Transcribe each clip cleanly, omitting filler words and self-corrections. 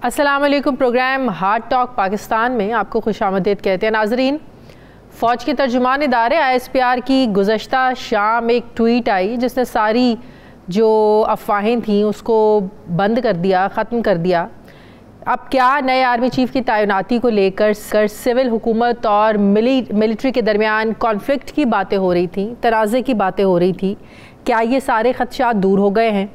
अस्सलाम वालेकुम। Programme heart talk Pakistan में आपको खुशामदीद कहते हैं। नाजरीन, फ़ौज के तर्जुमान इदारे ISPR की गुज़श्ता शाम एक ट्वीट आई जिसने सारी जो अफवाहें थीं उसको बंद कर दिया, ख़त्म कर दिया। अब क्या नए आर्मी चीफ़ की तैनाती को लेकर सिविल हुकूमत और मिलिट्री के दरमियान कॉन्फ्लिक्ट की बातें हो रही थी, तनाज़े की बातें हो रही थी, क्या ये सारे ख़दशात दूर हो गए हैं?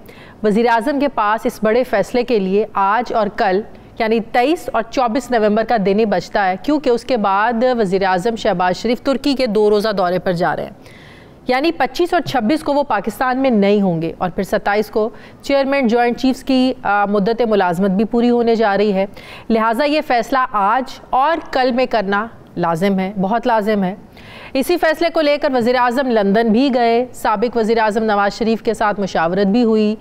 वज़ीर आज़म के पास इस बड़े फ़ैसले के लिए आज और कल यानी 23 और 24 नवंबर का दिन ही बचता है, क्योंकि उसके बाद वज़ीर आज़म शहबाज शरीफ तुर्की के 2 रोज़ा दौरे पर जा रहे हैं। यानी 25 और 26 को वो पाकिस्तान में नहीं होंगे और फिर 27 को चेयरमैन जॉइंट चीफ्स की मुद्दत मुलाजमत भी पूरी होने जा रही है। लिहाजा ये फ़ैसला आज और कल में करना लाजिम है, बहुत लाजिम है। इसी फैसले को लेकर वज़ीर आज़म लंदन भी गए। साबिक वज़ीर आज़म नवाज़ शरीफ के साथ मुशावरत भी हुई,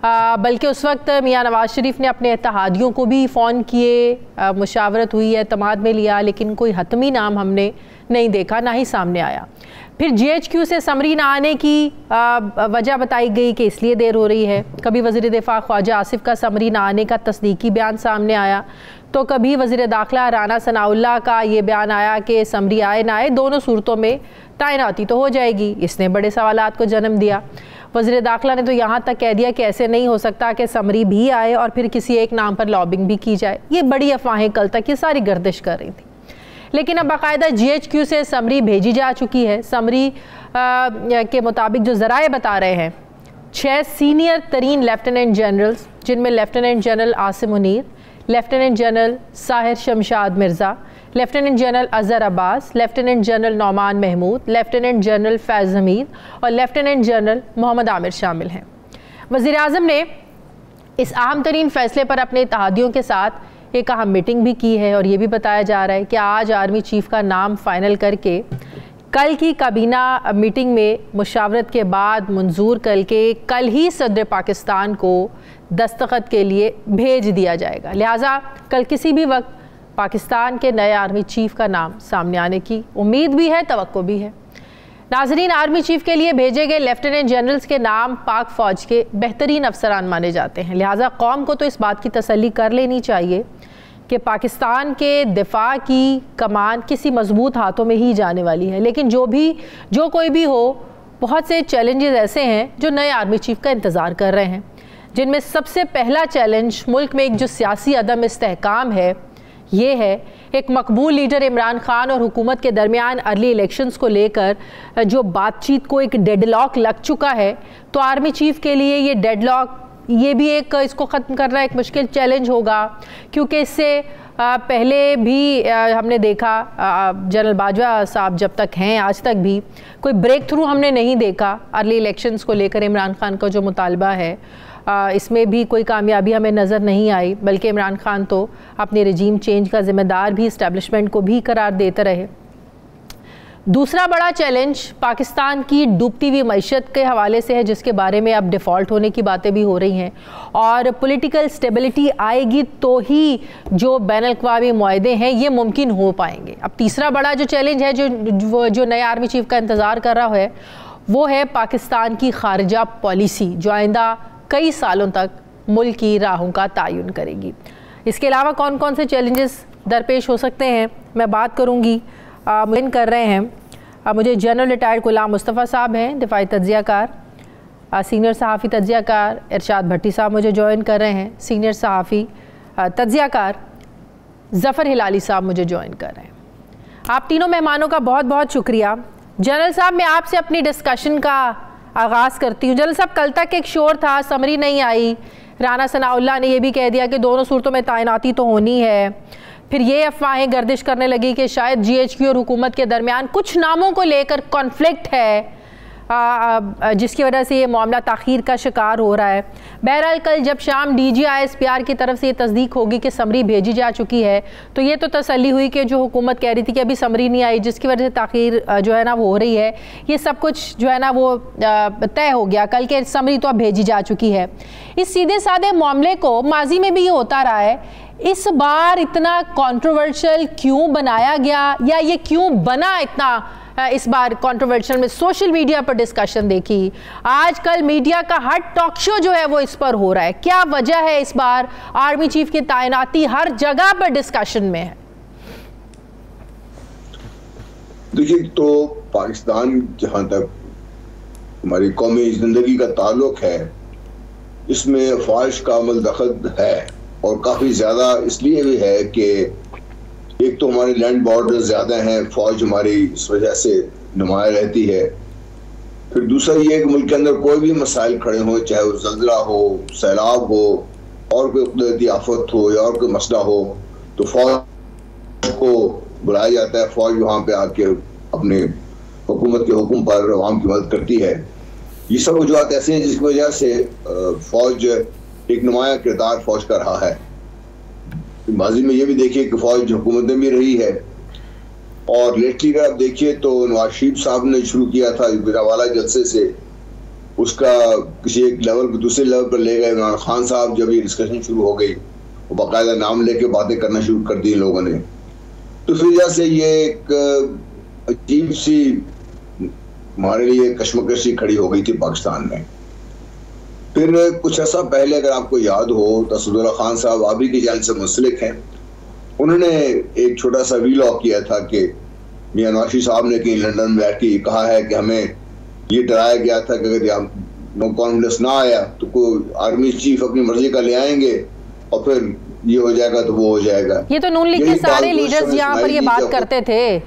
बल्कि उस वक्त मियाँ नवाज़ शरीफ ने अपने इत्तेहादियों को भी फ़ोन किए, मुशावरत हुई, एतमाद में लिया, लेकिन कोई हतमी नाम हमने नहीं देखा, ना ही सामने आया। फिर GHQ से समरी ना आने की वजह बताई गई कि इसलिए देर हो रही है। कभी वज़ीर दिफ़ा ख्वाजा आसिफ का समरी ना आने का तस्दीकी बयान सामने आया, तो कभी वज़ीर दाखिला राना सनाउल्लाह का ये बयान आया कि समरी आए ना आए, दोनों सूरतों में तैनाती तो हो जाएगी। इसने बड़े सवालात को जन्म दिया। वज़ीर दाखिला ने तो यहाँ तक कह दिया कि ऐसे नहीं हो सकता कि समरी भी आए और फिर किसी एक नाम पर लॉबिंग भी की जाए। ये बड़ी अफवाहें कल तक ये सारी गर्दिश कर रही थी, लेकिन अब बाकायदा GHQ से समरी भेजी जा चुकी है। समरी के मुताबिक जो ज़राए बता रहे हैं, 6 सीनियर तरीन लेफ्टिनेंट जनरल्स, जिनमें lieutenant general Asim Munir, lieutenant general Sahir Shamshad Mirza, lieutenant general Azhar Abbas, lieutenant general Nauman Mahmood, lieutenant general Faiz Hameed और लेफ्टिनेंट जनरल मोहम्मद आमिर शामिल हैं। वज़ीर आज़म ने इस अहम तरीन फ़ैसले पर अपने इत्तेहादियों के साथ एक अहम मीटिंग भी की है और ये भी बताया जा रहा है कि आज आर्मी चीफ़ का नाम फ़ाइनल करके कल की काबीना मीटिंग में मुशावरत के बाद मंजूर करके कल ही सदर पाकिस्तान को दस्तखत के लिए भेज दिया जाएगा। लिहाजा कल किसी भी वक्त पाकिस्तान के नए आर्मी चीफ़ का नाम सामने आने की उम्मीद भी है, तवक्को भी है। नाजरीन, आर्मी चीफ़ के लिए भेजे गए लेफ्टिनेंट जनरल्स के नाम पाक फ़ौज के बेहतरीन अफसरान माने जाते हैं। लिहाजा कौम को तो इस बात की तसल्ली कर लेनी चाहिए कि पाकिस्तान के दिफा की कमान किसी मजबूत हाथों में ही जाने वाली है। लेकिन जो कोई भी हो, बहुत से चैलेंजेस ऐसे हैं जो नए आर्मी चीफ़ का इंतज़ार कर रहे हैं, जिनमें सबसे पहला चैलेंज मुल्क में एक जो सियासी अदम इस्तेहकाम है, ये है एक मकबूल लीडर इमरान खान और हुकूमत के दरमियान अर्ली इलेक्शंस को लेकर जो बातचीत को एक डेडलॉक लग चुका है। तो आर्मी चीफ़ के लिए ये डेडलॉक, ये भी एक इसको ख़त्म करना एक मुश्किल चैलेंज होगा, क्योंकि इससे पहले भी हमने देखा जनरल बाजवा साहब जब तक हैं आज तक भी कोई ब्रेक थ्रू हमने नहीं देखा। अर्ली इलेक्शंस को लेकर इमरान खान का जो मुतालबा है, इसमें भी कोई कामयाबी हमें नज़र नहीं आई, बल्कि इमरान खान तो अपने रजीम चेंज का ज़िम्मेदार भी इस्टेब्लिशमेंट को भी करार देते रहे। दूसरा बड़ा चैलेंज पाकिस्तान की डूबती हुई मईशत के हवाले से है, जिसके बारे में अब डिफ़ॉल्ट होने की बातें भी हो रही हैं और पॉलिटिकल स्टेबिलिटी आएगी तो ही जो बैनुल-अक़वामी मुआहदे हैं ये मुमकिन हो पाएंगे। अब तीसरा बड़ा जो चैलेंज है जो नए आर्मी चीफ़ का इंतज़ार कर रहा है, वो है पाकिस्तान की खारजा पॉलिसी, जो आइंदा कई सालों तक मुल्क की राहों का तयन करेगी। इसके अलावा कौन कौन से चैलेंजेस दरपेश हो सकते हैं, मैं बात करूँगी। मुइन कर रहे हैं मुझे जनरल रिटायर्ड गुलाम मुस्तफ़ा साहब हैं, दिफाई तज्ज़ियाकार, सीनियर सहाफ़ी तज्ज़ियाकार इरशाद भट्टी साहब मुझे ज्वाइन कर रहे हैं, सीनियर सहाफ़ी तज्ज़ियाकार ज़फ़र हिलाली साहब मुझे ज्वाइन कर रहे हैं। आप तीनों मेहमानों का बहुत बहुत शुक्रिया। जनरल साहब, मैं आपसे अपनी डिस्कशन का आगाज़ करती हूँ। जनरल साहब, कल तक एक शोर था, समरी नहीं आई, राना सनाउल्लाह ने यह भी कह दिया कि दोनों सूरतों में तैनाती तो होनी है। फिर ये अफवाहें गर्दिश करने लगी कि शायद GHQ और हुकूमत के दरमियान कुछ नामों को लेकर कॉन्फ्लिक्ट है, जिसकी वजह से ये मामला ताख़ीर का शिकार हो रहा है। बहरहाल कल जब शाम DG ISPR की तरफ से ये तस्दीक होगी कि समरी भेजी जा चुकी है, तो ये तो तसल्ली हुई कि जो हुकूमत कह रही थी कि अभी समरी नहीं आई, जिसकी वजह से ताख़ीर जो है ना वो हो रही है, ये सब कुछ जो है ना वो तय हो गया। कल के समरी तो अब भेजी जा चुकी है। इस सीधे साधे मामले को माजी में भी ये होता रहा है, इस बार इतना कंट्रोवर्शियल क्यों बनाया गया या ये क्यों बना इतना इस बार कंट्रोवर्शियल में सोशल मीडिया पर डिस्कशन देखी। आजकल मीडिया का हर टॉक शो जो है वो इस पर हो रहा है। क्या वजह है इस बार आर्मी चीफ की तैनाती हर जगह पर डिस्कशन में है? देखिए, तो पाकिस्तान जहां तक हमारी कौमी जिंदगी का ताल्लुक है, इसमें फौज का अमल दखल है, और काफी ज्यादा इसलिए भी है कि एक तो हमारे लैंड बॉर्डर ज्यादा हैं, फौज हमारी इस वजह से नुमाया रहती है। फिर दूसरा ये कि मुल्क के अंदर कोई भी मसाइल खड़े हो, चाहे वो ज़ल्ज़ला हो, सैलाब हो, और कोई कुदरती आफत हो या और कोई मसला हो, तो फौज को बुलाया जाता है। फौज वहाँ पे आके अपने हुकूमत के हुक्म पर आवाम की मदद करती है। ये सब वजूहत ऐसे हैं जिसकी वजह से फौज एक नुमाया किरदार फौज का रहा है। माजी में ये भी देखिए कि फौज हुकूमतें भी रही है, और लेटली अगर आप देखिए तो नवाज शरीफ साहब ने शुरू किया था गुजरावाला जलसे से, उसका किसी एक लेवल को दूसरे लेवल पर ले गए। इमरान खान साहब जब ये डिस्कशन शुरू हो गई, वो बाकायदा नाम लेके बातें करना शुरू कर दी लोगों ने। तो इस वजह से ये एक अजीब सी हमारे लिए कश्मकशी खड़ी हो गई थी पाकिस्तान में। फिर कुछ ऐसा पहले अगर आपको याद हो तो असदुल्ला खान साहब आबी की जान से मुंसलिक हैं, उन्होंने एक छोटा सा वीलॉग किया था कि मियां नवाज शरीफ साहब ने कहीं लंदन में बैठ के कहा है कि हमें ये डराया गया था कि अगर नो कॉन्फिडेंस ना आया तो कोई आर्मी चीफ अपनी मर्जी का ले आएंगे और फिर ये हो जाएगा तो वो हो जाएगा। ये तो नून लीग के सारे लीडर्स यहाँ पर ये बात करते थे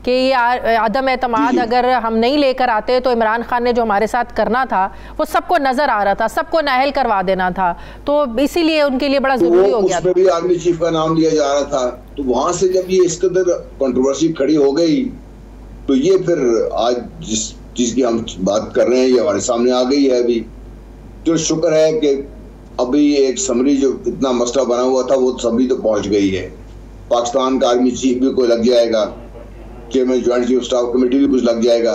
कि ये आदम एतमाद अगर हम नहीं लेकर आते तो इमरान खान ने जो हमारे साथ करना था वो सबको नजर आ रहा था, सबको नाअहल करवा देना था, तो इसीलिए उनके लिए बड़ा जरूरी हो गया था। भी आर्मी चीफ का नाम लिया जा रहा था, तो वहां से जब ये इस कदर कंट्रोवर्सी खड़ी हो गई तो ये फिर आज जिस चीज की हम बात कर रहे हैं ये हमारे सामने आ गई है अभी। तो शुक्र है कि अभी एक समरी जो इतना मसला बना हुआ था वो समरी तो पहुंच गई है। पाकिस्तान का आर्मी चीफ भी कोई लग जाएगा, chairman joint chief staff committee भी कुछ लग जाएगा,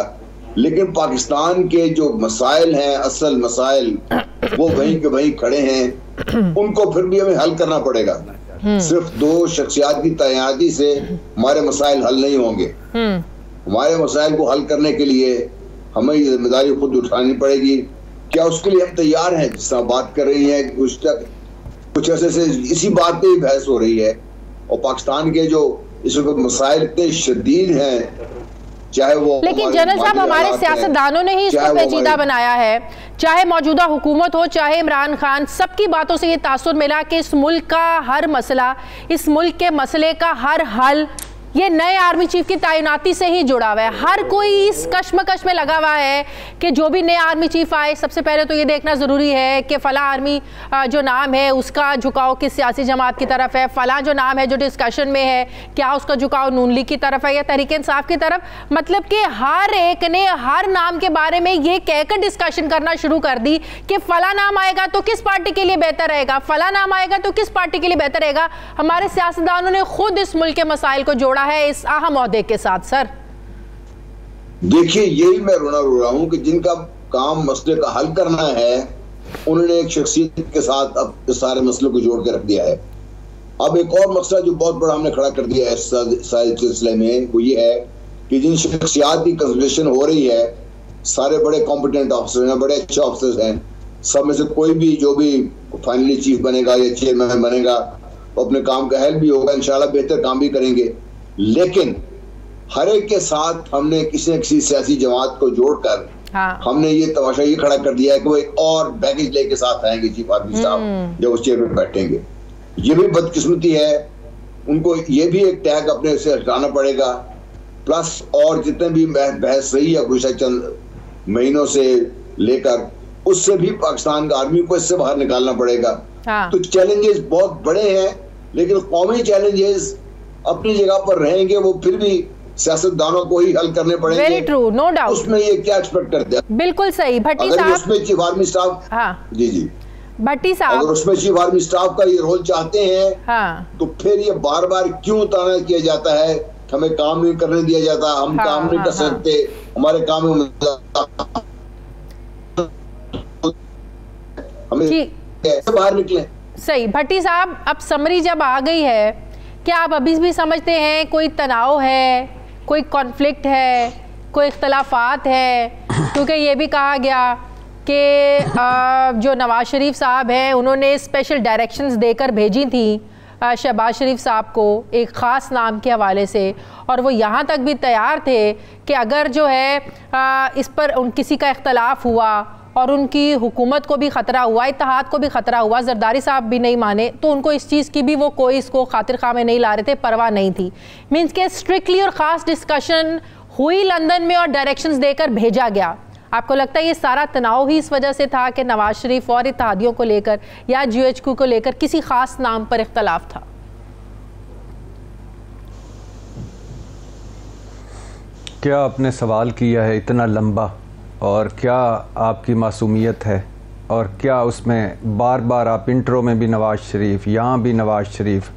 लेकिन पाकिस्तान के जो मसाइल हैं, असल मसाइल, वो वहीं के वहीं खड़े हैं, उनको फिर भी हमें हल करना पड़ेगा। सिर्फ दो शख्सियात की तैनाती से हमारे मसाइल हल नहीं होंगे। हमारे मसाइल को हल करने के लिए हमें ये जिम्मेदारी खुद उठानी पड़ेगी। क्या उसके लिए हम तैयार हैं? जिस तरह बात कर रही है कुछ ऐसे से इसी बात पे ही बहस हो रही है, और पाकिस्तान के जो इस वक्त मसाइल इतने शदीद हैं, चाहे वो, लेकिन जनरल साहब हमारे सियासतदानों ने ही इसको पेचीदा बनाया है, चाहे मौजूदा हुकूमत हो चाहे इमरान खान, सबकी बातों से ये तासुर मिला कि इस मुल्क का हर मसला, इस मुल्क के मसले का हर हल ये नए आर्मी चीफ की तैनाती से ही जुड़ा हुआ है। हर कोई इस कश्मकश में लगा हुआ है कि जो भी नए आर्मी चीफ आए, सबसे पहले तो ये देखना ज़रूरी है कि फ़ला आर्मी जो नाम है उसका झुकाव किस सियासी जमात की तरफ है, फ़ला जो नाम है जो डिस्कशन में है क्या उसका झुकाव नून लीग की तरफ है या तहरीक इंसाफ की तरफ। मतलब कि हर एक ने हर नाम के बारे में ये कहकर डिस्कशन करना शुरू कर दी कि फ़ला नाम आएगा तो किस पार्टी के लिए बेहतर रहेगा, फ़ला नाम आएगा तो किस पार्टी के लिए बेहतर रहेगा। हमारे सियासतदानों ने खुद इस मुल्क के मसाइल को जोड़ा है इस अहम ओहदे के साथ। सर देखिए, यही मैं रो रहा हूं कि जिनका काम मसले का हल करना है उन्होंने एक शख्सियत के साथ अब इस सारे मसले को जोड़ के रख दिया है। अब एक और मसला जो बहुत बड़ा हमने खड़ा कर दिया है इस सारे सिलसिले में, वो ये है कि जिन शख्सियात की कंसल्टेशन हो रही है, सारे बड़े कॉम्पिटेंट ऑफिसर हैं, बड़े अच्छे ऑफिसर हैं, सब में से कोई भी जो भी फाइनली चीफ बनेगा या चेयरमैन बनेगा वो अपने काम का अहल भी होगा, इंशाल्लाह बेहतर काम भी करेंगे। लेकिन हर एक के साथ हमने किसी न किसी सियासी जमात को जोड़कर हमने ये तमाशा ये खड़ा कर दिया है कि वो एक और बैगेज लेके साथ आएंगे चीफ आर्मी साहब जब उस चेयर पे बैठेंगे। ये भी बदकिस्मती है, उनको ये भी एक टैग अपने से हटाना पड़ेगा। प्लस और जितने भी बहस रही है गुज़श्ता चंद महीनों से लेकर, उससे भी पाकिस्तान का आर्मी को इससे बाहर निकालना पड़ेगा। तो चैलेंजेस बहुत बड़े हैं, लेकिन कौमी चैलेंजेस अपनी जगह पर रहेंगे, वो फिर भी सियासतदानों को ही हल करने पड़ेंगे। Very true, no doubt. उसमें ये क्या एक्सपेक्ट करते हैं? बिल्कुल सही। भट्टी साहब, उसमें चीफ आर्मी स्टाफ, जी भट्टी साहब, अगर उसमें चीफ आर्मी स्टाफ का ये रोल चाहते हैं तो फिर ये बार बार क्यों ताना किया जाता है, हमें काम नहीं करने दिया जाता, हम काम नहीं कर सकते, हमारे काम में हमें कैसे बाहर निकले? सही। भट्टी साहब, अब समरी जब आ गई है, क्या आप अभी भी समझते हैं कोई तनाव है, कोई कॉन्फ्लिक्ट है, कोई इख्तलाफात है? क्योंकि ये भी कहा गया कि जो नवाज शरीफ साहब हैं उन्होंने स्पेशल डायरेक्शंस देकर भेजी थी शहबाज शरीफ साहब को एक ख़ास नाम के हवाले से, और वो यहाँ तक भी तैयार थे कि अगर जो है इस पर किसी का इख्तलाफ हुआ और उनकी हुकूमत को भी ख़तरा हुआ, इत्तेहाद को भी ख़तरा हुआ, जरदारी साहब भी नहीं माने, तो उनको इस चीज़ की भी वो कोई इसको खातिर खा में नहीं ला रहे थे, परवाह नहीं थी। मीन्स के स्ट्रिक्टली और ख़ास डिस्कशन हुई लंदन में और डायरेक्शंस देकर भेजा गया। आपको लगता है ये सारा तनाव ही इस वजह से था कि नवाज शरीफ और इत्तेहादियों को लेकर या GHQ को लेकर किसी खास नाम पर इख्तलाफ था? क्या आपने सवाल किया है इतना लंबा, और क्या आपकी मासूमियत है, और क्या उसमें बार बार आप इंट्रो में भी नवाज शरीफ, यहाँ भी नवाज शरीफ,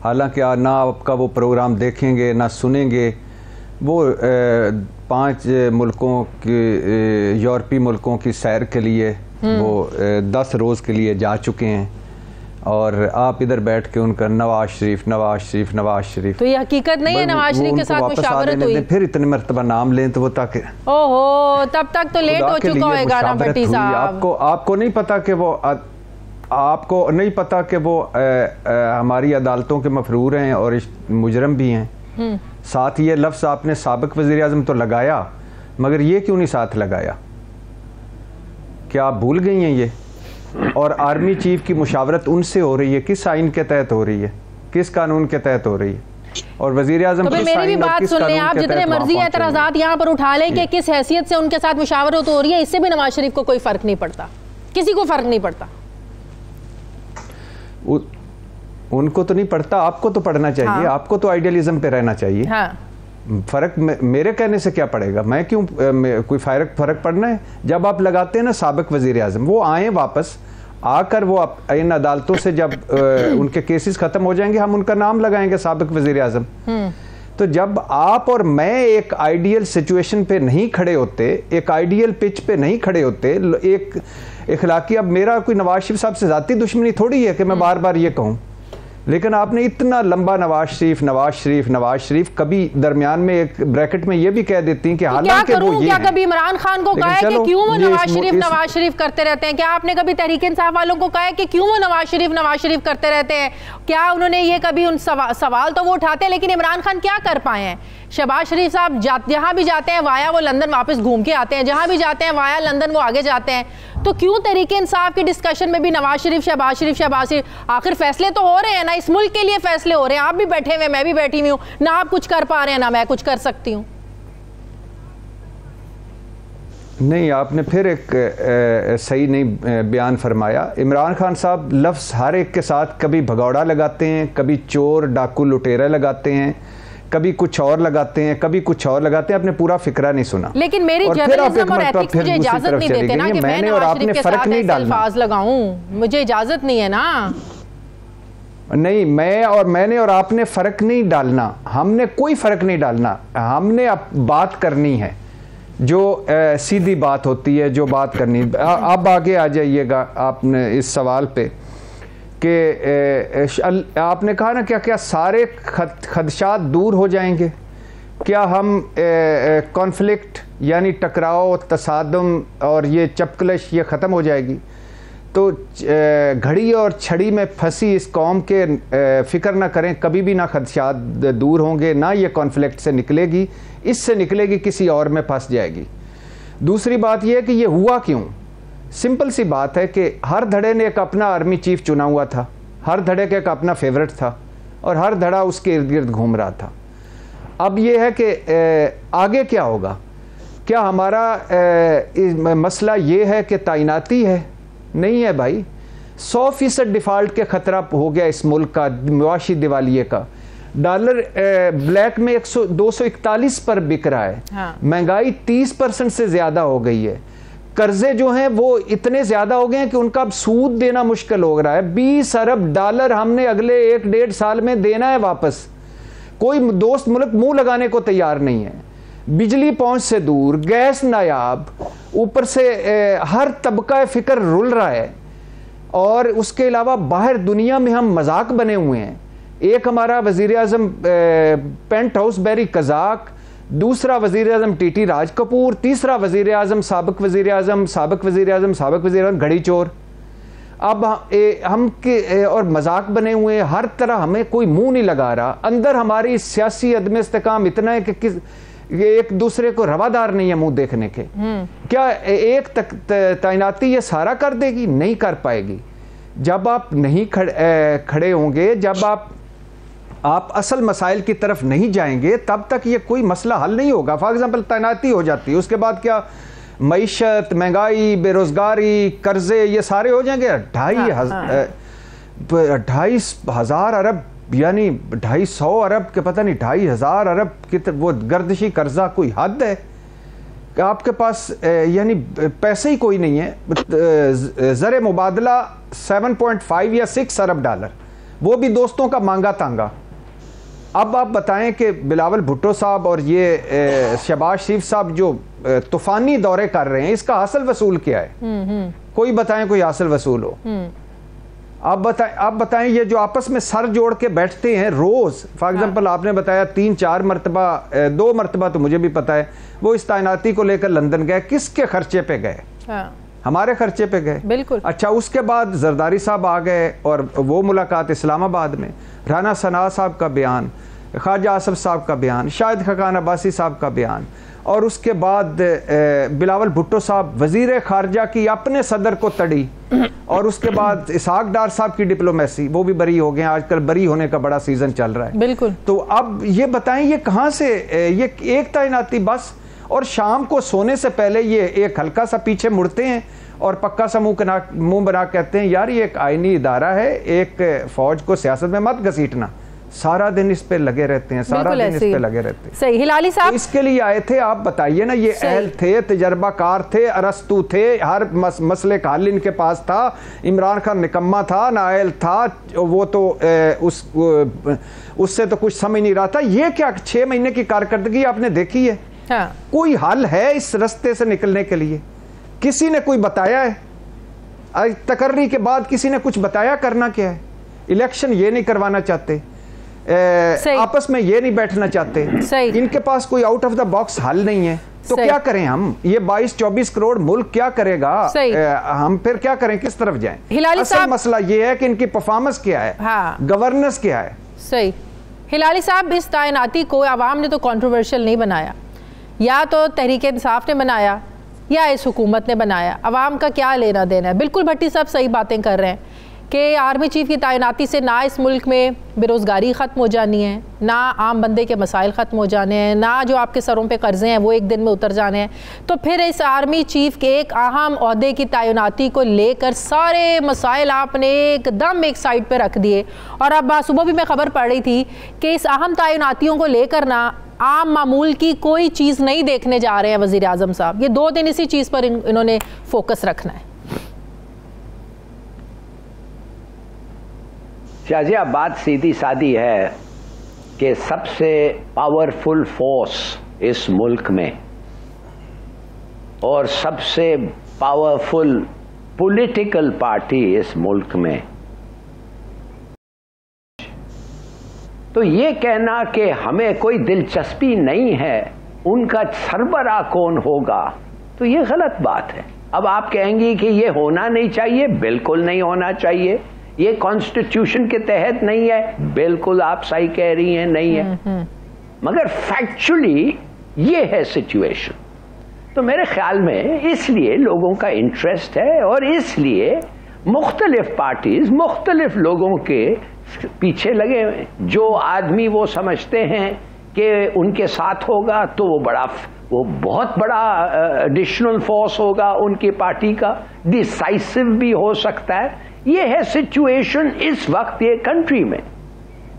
हालांकि ना आपका वो प्रोग्राम देखेंगे ना सुनेंगे। वो 5 मुल्कों की, यूरोपीय मुल्कों की सैर के लिए वो 10 रोज़ के लिए जा चुके हैं, और आप इधर बैठ के उनका नवाज शरीफ नवाज शरीफ नवाज शरीफ। तो ये हकीकत नहीं है नवाज शरीफ के साथ मुशावरत हुई? फिर इतने मरतबा नाम लें तो वो ताकि ओहो, तब तक तो लेट हो चुका होगा ना भट्टी साहब। आपको नहीं पता कि वो आपको नहीं पता कि वो हमारी अदालतों के मफरूर हैं और मुजरम भी हैं। साथ ये लफ्ज़ आपने साबिक वज़ीर आज़म तो लगाया, मगर ये क्यों नहीं साथ लगाया? क्या आप भूल गई हैं ये? और आर्मी चीफ की मुशावरत उनसे हो रही है, किस आइन के तहत हो रही है, किस कानून के तहत हो रही है? और वज़ीर आज़म तो मेरी भी बात सुन लें आप, जितने मर्जी एतराज़ात यहाँ पर उठा लें कि किस हैसियत से उनके साथ मुशावरत हो रही है, इससे भी नवाज शरीफ को कोई फ़र्क नहीं पड़ता, किसी को फ़र्क नहीं पड़ता। उनको तो नहीं पड़ता, आपको तो पढ़ना चाहिए। हाँ। आपको तो आइडियलिज्म पे रहना चाहिए। हाँ। फ़र्क मेरे कहने से क्या पड़ेगा? मैं क्यों कोई फ़र्क पड़ना है? जब आप लगाते हैं ना साबिक वज़ीर आज़म, वो आए वापस आकर, वो इन अदालतों से जब उनके केसेस ख़त्म हो जाएंगे, हम उनका नाम लगाएंगे साबिक वज़ीर आज़म। तो जब आप और मैं एक आइडियल सिचुएशन पे नहीं खड़े होते, एक आइडियल पिच पे नहीं खड़े होते, एक इखलाकी, अब मेरा कोई नवाज शरीफ साहब से ज़ाती दुश्मनी थोड़ी है कि मैं बार बार ये कहूँ, लेकिन आपने इतना लंबा नवाज शरीफ नवाज शरीफ नवाज शरीफ, कभी दरमियान में एक ब्रैकेट में ये भी कह देती हैं कि हालांकि वो ये, क्या कभी इमरान खान को कहा है कि क्यों वो नवाज शरीफ करते रहते हैं? क्या आपने कभी तहरीक इंसाफ वालों को कहा है कि क्यों वो नवाज शरीफ करते रहते हैं? क्या उन्होंने ये कभी उन सवाल तो वो उठाते हैं, लेकिन इमरान खान क्या कर पाए हैं? शहबाज शरीफ साहब जहाँ भी जाते हैं वाया वो लंदन वापस घूम के आते हैं, जहाँ भी जाते हैं वाया लंदन वो आगे जाते हैं। तो क्यों तहरीक इंसाफ की डिस्कशन में भी नवाज शरीफ शहबाज शरीफ? आखिर फैसले तो हो रहे हैं ना, इस मुल्क के लिए फैसले हो रहे हैं। आप भी बैठे हुए, मैं भी बैठी हुई हूँ ना, आप कुछ कर पा रहे हैं ना मैं कुछ कर सकती हूँ। नहीं, आपने फिर एक सही नहीं बयान फरमाया। इमरान खान साहब लफ्ज़ हर एक के साथ कभी भगौड़ा लगाते हैं, कभी चोर डाकू लुटेरा लगाते हैं, कभी कुछ और लगाते हैं, कभी कुछ और लगाते हैं। आपने पूरा फिकरा नहीं सुना। लेकिन मेरी जर्नलिज्म और एथिक्स मुझे इजाजत नहीं देते ना कि मैं नवाज शरीफ के साथ ऐसे अल्फाज लगाऊं, मुझे इजाजत नहीं है ना। नहीं, मैंने और आपने फ़र्क नहीं डालना, हमने कोई फ़र्क नहीं डालना। हमने अब बात करनी है जो सीधी बात होती है, जो बात करनी। अब आगे आ जाइएगा आपने इस सवाल पे कि आपने कहा ना क्या सारे खदशात दूर हो जाएंगे? क्या हम कॉन्फ्लिक्ट यानी टकराव, तसादम और ये चपकलश ये ख़त्म हो जाएगी? तो घड़ी और छड़ी में फंसी इस कौम के फ़िक्र ना करें, कभी भी ना खदशात दूर होंगे, ना ये कॉन्फ्लिक्ट से निकलेगी, इससे निकलेगी किसी और में फंस जाएगी। दूसरी बात यह है कि ये हुआ क्यों? सिंपल सी बात है कि हर धड़े ने एक अपना आर्मी चीफ चुना हुआ था, हर धड़े का एक अपना फेवरेट था और हर धड़ा उसके इर्द गिर्द घूम रहा था। अब ये है कि आगे क्या होगा? क्या हमारा मसला ये है कि तैनाती है? नहीं है भाई, 100% डिफ़ॉल्ट के ख़तरा हो गया इस मुल्क का, मुआशी दिवालिये का। डॉलर ब्लैक में 241 पर बिक रहा है। हाँ। महंगाई 30% से ज़्यादा हो गई है। कर्जे जो हैं वो इतने ज़्यादा हो गए हैं कि उनका अब सूद देना मुश्किल हो रहा है। 20 अरब डॉलर हमने अगले 1-1.5 साल में देना है वापस। कोई दोस्त मुल्क मुंह लगाने को तैयार नहीं है। बिजली पहुंच से दूर, गैस नायाब, ऊपर से हर तबका फ़िक्र रुल रहा है, और उसके अलावा बाहर दुनिया में हम मजाक बने हुए हैं। एक हमारा वज़ीर आज़म पेंट हाउस बैरी कज़ाक, दूसरा वज़ीर आज़म टीटी राज कपूर, तीसरा वज़ीर आज़म साबिक वज़ीर आज़म, साबिक वज़ीर आज़म, साबिक वज़ीर आज़म घड़ी चोर। अब हम के और मजाक बने हुए, हर तरह हमें कोई मुंह नहीं लगा रहा। अंदर हमारी सियासी अदम इस्तेकाम इतना है कि एक दूसरे को रवादार नहीं है मुंह देखने के। क्या एक तैनाती ये सारा कर देगी? नहीं कर पाएगी। जब आप नहीं खड़े होंगे, जब आप असल मसाइल की तरफ नहीं जाएंगे, तब तक ये कोई मसला हल नहीं होगा। फॉर एग्जाम्पल तैनाती हो जाती है, उसके बाद क्या मईशत, महंगाई, बेरोजगारी, कर्जे, ये सारे हो जाएंगे। 2,500 अरब यानी 250 अरब के पता नहीं 2,500 अरब की वो गर्दिशी कर्जा, कोई हद है? आपके पास यानी पैसे ही कोई नहीं है। ज़र मुबादला 7.5 या 6 अरब डॉलर, वो भी दोस्तों का मांगा तांगा। अब आप बताएं कि बिलावल भुट्टो साहब और ये शहबाज शरीफ साहब जो तूफानी दौरे कर रहे हैं, इसका हासिल वसूल क्या है? कोई बताएं, कोई हासिल वसूल हो? आप बताएं ये जो आपस में सर जोड़ के बैठते हैं रोज, फॉर एग्जाम्पल आपने बताया 3-4 मरतबा, 2 मरतबा तो मुझे भी पता है, वो इस तैनाती को लेकर लंदन गए। किसके खर्चे पे गए? हमारे खर्चे पे गए। बिल्कुल। अच्छा, उसके बाद जरदारी साहब आ गए और वो मुलाकात इस्लामाबाद में, राना सना साहब का बयान, ख्वाजा आसफ साहब का बयान, शाहिद खकान अब्बासी साहब का बयान, और उसके बाद बिलावल भुट्टो साहब वजीर खारजा की अपने सदर को तड़ी, और उसके बाद इसहाक डार साहब की डिप्लोमेसी, वो भी बरी हो गए। आजकल बरी होने का बड़ा सीजन चल रहा है। बिल्कुल। तो अब ये बताएं ये कहाँ से, ये एक तैनाती बस, और शाम को सोने से पहले ये एक हल्का सा पीछे मुड़ते हैं और पक्का सा मुंह बना कहते हैं यार ये एक आईनी इदारा है, एक फौज को सियासत में मत घसीटना। सारा दिन इस पे लगे रहते हैं, सारा दिन इस पे लगे रहते हैं। सही। हिलाली साहब तो इसके लिए आए थे, आप बताइए ना। ये अहल थे, तजर्बाकार थे, अरस्तु थे, हर मसले का हल इनके पास था। इमरान खान निकम्मा था, नाअहल था, वो तो उससे तो कुछ समझ नहीं रहा था। ये क्या 6 महीने की कारकर्दगी आपने देखी है? हाँ। कोई हल है इस रास्ते से निकलने के लिए? किसी ने कोई बताया है? तकर्री के बाद किसी ने कुछ बताया करना क्या है? इलेक्शन ये नहीं करवाना चाहते, आपस में ये नहीं बैठना चाहते, इनके पास कोई आउट ऑफ द बॉक्स हल नहीं है। तो क्या करें हम? ये 22-24 करोड़ मुल्क क्या करेगा? हम फिर क्या करें? किस तरफ जाएं? असल मसला ये है कि इनकी परफॉर्मेंस क्या है, हाँ। गवर्नेंस क्या है? सही। हिलाली साहब, इस तैनाती को आवाम ने तो कंट्रोवर्शियल नहीं बनाया, या तो तहरीक इंसाफ ने बनाया या इस हुकूमत ने बनाया। अवाम का क्या लेना देना है? बिल्कुल भट्टी साहब सही बातें कर रहे हैं कि आर्मी चीफ की तैनाती से ना इस मुल्क में बेरोज़गारी ख़त्म हो जानी है, ना आम बंदे के मसाइल ख़त्म हो जाने हैं, ना जो आपके सरों पे कर्जे हैं वो एक दिन में उतर जाने हैं। तो फिर इस आर्मी चीफ के एक अहम ओहदे की तैनाती को लेकर सारे मसाइल आपने एकदम एक साइड पे रख दिए। और अब सुबह भी मैं खबर पढ़ रही थी कि इस अहम तैनातियों को लेकर ना आम मामूल की कोई चीज़ नहीं देखने जा रहे हैं वज़ीर आज़म साहब। ये 2 दिन इसी चीज़ पर इन्होंने फोकस रखना है। शाजिया, बात सीधी सादी है कि सबसे पावरफुल फोर्स इस मुल्क में और सबसे पावरफुल पॉलिटिकल पार्टी इस मुल्क में, तो ये कहना कि हमें कोई दिलचस्पी नहीं है उनका सरबराह कौन होगा, तो ये गलत बात है। अब आप कहेंगी कि ये होना नहीं चाहिए, बिल्कुल नहीं होना चाहिए। ये कॉन्स्टिट्यूशन के तहत नहीं है, बिल्कुल आप सही कह रही हैं, नहीं है। मगर फैक्चुअली ये है सिचुएशन। तो मेरे ख्याल में इसलिए लोगों का इंटरेस्ट है और इसलिए मुख्तलिफ पार्टीज मुख्तलिफ लोगों के पीछे लगे हुए। जो आदमी वो समझते हैं कि उनके साथ होगा तो वो बहुत बड़ा एडिशनल फोर्स होगा उनकी पार्टी का, डिसाइसिव भी हो सकता है। ये है सिचुएशन इस वक्त ये कंट्री में।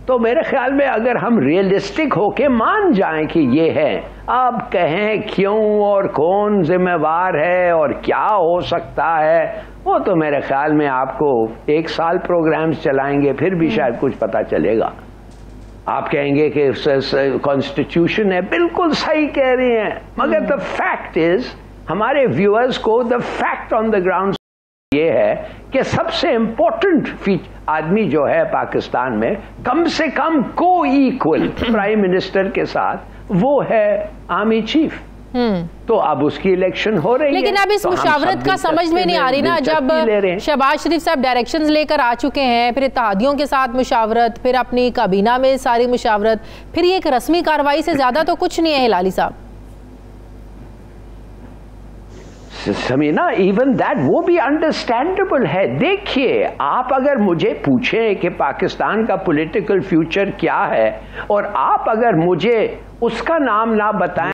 तो मेरे ख्याल में अगर हम रियलिस्टिक होके मान जाएं कि ये है, अब कहें क्यों और कौन जिम्मेवार है और क्या हो सकता है, वो तो मेरे ख्याल में आपको 1 साल प्रोग्राम्स चलाएंगे फिर भी शायद कुछ पता चलेगा। आप कहेंगे कि कॉन्स्टिट्यूशन है, बिल्कुल सही कह रही हैं, मगर द फैक्ट इज, हमारे व्यूअर्स को the fact on the ground ये है कि सबसे इंपॉर्टेंट आदमी जो है पाकिस्तान में, कम से कम को इक्वल प्राइम मिनिस्टर के साथ वो है आर्मी चीफ। तो अब उसकी इलेक्शन हो रही है, लेकिन अब इस मुशावरत का समझ में नहीं आ रही ना, जब शहबाज शरीफ साहब डायरेक्शंस लेकर आ चुके हैं, फिर इत्तेहादियों के साथ मुशावरत, फिर अपनी काबीना में सारी मुशावरत, फिर ये एक रस्मी कार्रवाई से ज्यादा तो कुछ नहीं है हिलाली साहब। समीना, इवन दैट वो भी अंडरस्टैंडेबल है। देखिए, आप अगर मुझे पूछें कि पाकिस्तान का पॉलिटिकल फ्यूचर क्या है और आप अगर मुझे उसका नाम ना बताएं,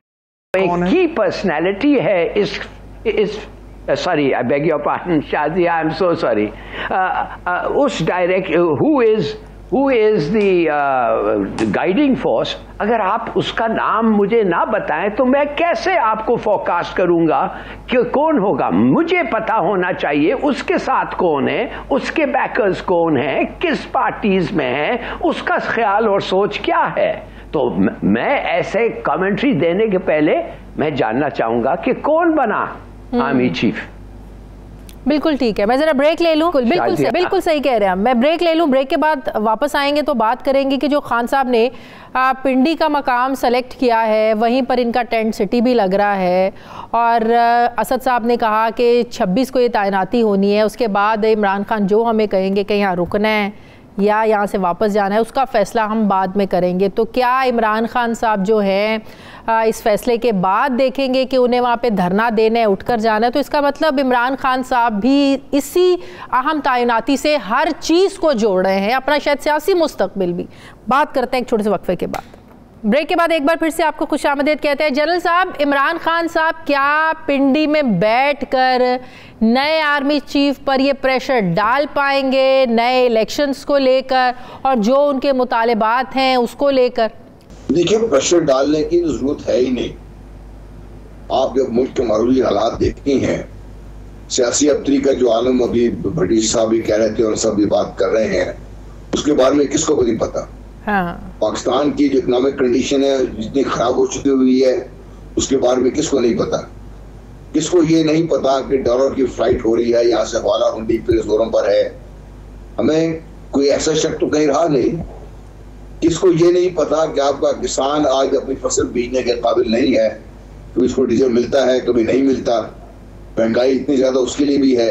एक की पर्सनैलिटी है इस sorry, I beg your pardon Shazia, I am so sorry, उस direct who is the guiding force, अगर आप उसका नाम मुझे ना बताएं तो मैं कैसे आपको फोरकास्ट करूंगा कि कौन होगा। मुझे पता होना चाहिए उसके साथ कौन है, उसके बैकर्स कौन है, किस पार्टीज में है, उसका ख्याल और सोच क्या है। तो मैं ऐसे कमेंट्री देने के पहले मैं जानना चाहूंगा कि कौन बना आर्मी चीफ। बिल्कुल ठीक है, मैं जरा ब्रेक ले लूं। बिल्कुल सही कह रहे हैं, मैं ब्रेक ले लूं। ब्रेक के बाद वापस आएंगे तो बात करेंगे कि जो खान साहब ने पिंडी का मकाम सेलेक्ट किया है, वहीं पर इनका टेंट सिटी भी लग रहा है, और असद साहब ने कहा कि 26 को ये तैनाती होनी है, उसके बाद इमरान खान जो हमें कहेंगे कि यहाँ रुकना है या यहाँ से वापस जाना है, उसका फ़ैसला हम बाद में करेंगे। तो क्या इमरान खान साहब जो हैं इस फैसले के बाद देखेंगे कि उन्हें वहाँ पे धरना देना है, उठकर जाना है? तो इसका मतलब इमरान खान साहब भी इसी अहम तैनाती से हर चीज़ को जोड़ रहे हैं, अपना शायद सियासी मुस्तकबिल भी। बात करते हैं एक छोटे से वक्फे के बाद। ब्रेक के बाद एक बार फिर से आपको खुशामदीद कहते हैं। जनरल साहब, इमरान खान साहब क्या पिंडी में बैठकर नए आर्मी चीफ पर ये प्रेशर डाल पाएंगे, नए इलेक्शंस को लेकर और जो उनके मुतालिबात हैं उसको लेकर? देखिए, प्रेशर डालने की जरूरत है ही नहीं। आप जब मुल्क के मामूली हालात देखती हैं, सियासी अबतरी का जो आलम अभी भट्टी साहब भी कह रहे थे और सब भी बात कर रहे हैं, उसके बारे में किसको को नहीं पता। हाँ। पाकिस्तान की जो इकोनॉमिक कंडीशन है जितनी खराब हो चुकी हुई है, उसके बारे में किसको नहीं पता। किसको ये नहीं पता कि डॉलर की फ्लाइट हो रही है, यहाँ से हवाला हुंडी फिर जोरों पर है। हमें कोई ऐसा शक तो कहीं रहा नहीं। किसको ये नहीं पता कि आपका किसान आज अपनी फसल बीजने के काबिल नहीं है, कभी इसको डीजल मिलता है कभी नहीं मिलता, महंगाई इतनी ज्यादा उसके लिए भी है।